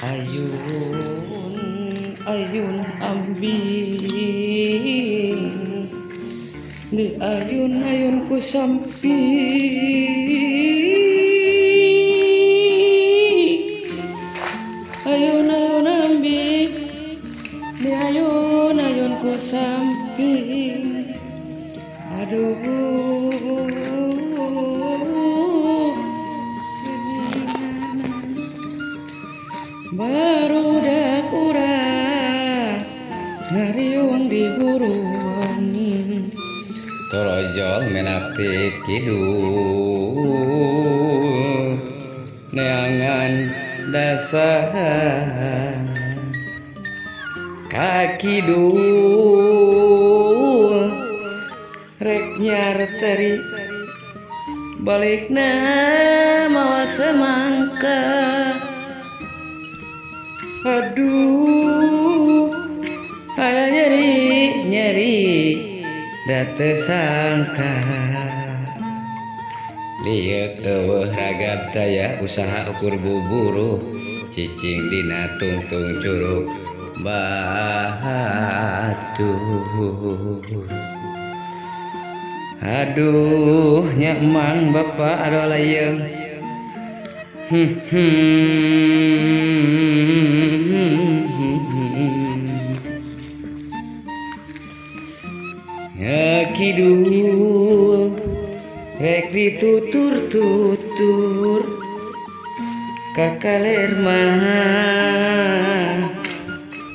Ayun, ayun ambing di ayun-ayun ku sampi ayun-ayun ambing di ayun-ayun ku samping aduh barudak urang ngariung di buruan torojol menapti kidul neangan dasar kakidul rek nyar teri balikna mawa semangka aduh aya nyeri date sangka liek eueuh ragab daya usaha ukur buburu cicing dina tungtung curug batu aduh nya emang bapak ado layeng kidul rek ditutur-tutur kakaler mah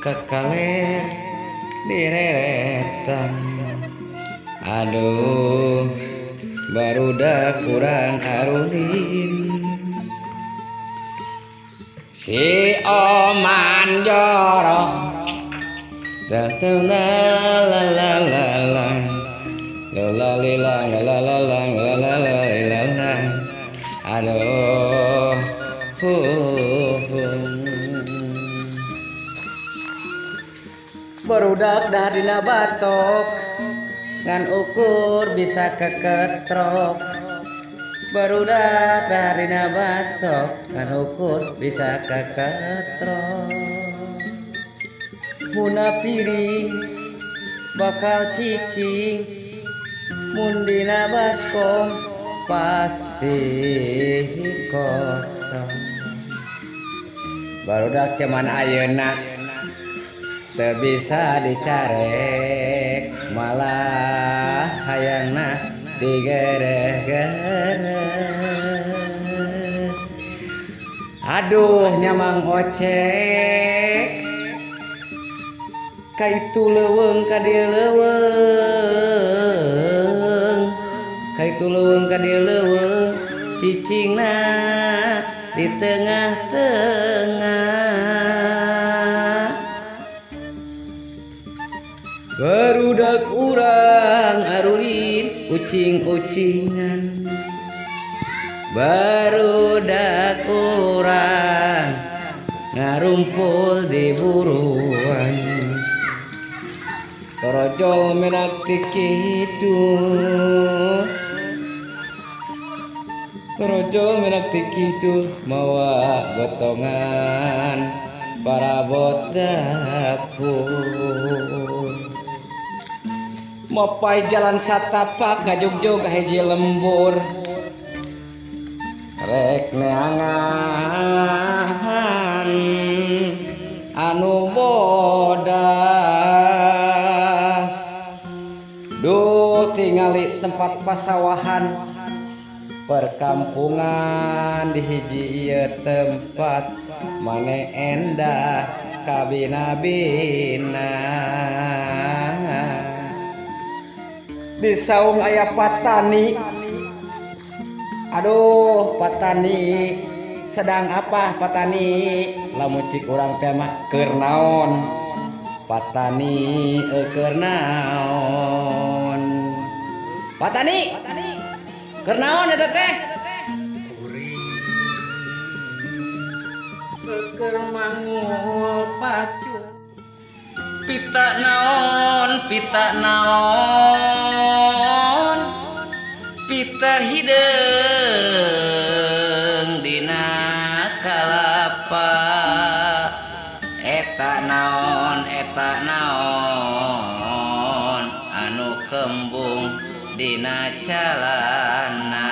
kakaler direretan aduh barudak kurang arulin si oman jorok la la la la la la la aduh barudak dah dina batok ngan ukur bisa keketrok barudak dah dina batok ngan ukur bisa keketrok muna piring bakal cicing mundina baskom pasti kosong barudak cuman ayeuna teu bisa dicarek malah hayangna digereh-gereh aduh nyamang ocek kaitu leuweung ka dieu leuweung kaitu leuweung ka dieu leuweung cicingna di tengah-tengah barudak urang arulin ucing-ucingan barudak urang ngarumpul di buruan torojol menakti kidul torojol menakti kidul mawa gotongan parabot dapur mopai jalan satapak ngajugjug hiji lembur rek neangan anu bodas duh tingali tempat pasawahan perkampungan di hiji ieu tempat mane endah kabina-bina di saung aya patani aduh patani sedang apa patani lamun cik urang teh mah keur naon patani keur naon patani keur naon eta teh keur mangul pacu pita naon pita hideung dina kalapa kembung dina calana.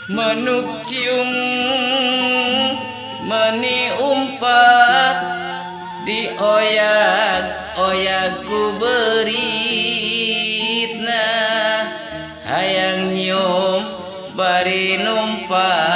Menuk ciung meni umpak dioyak-oyak ku beritna hayang nyium bari numpak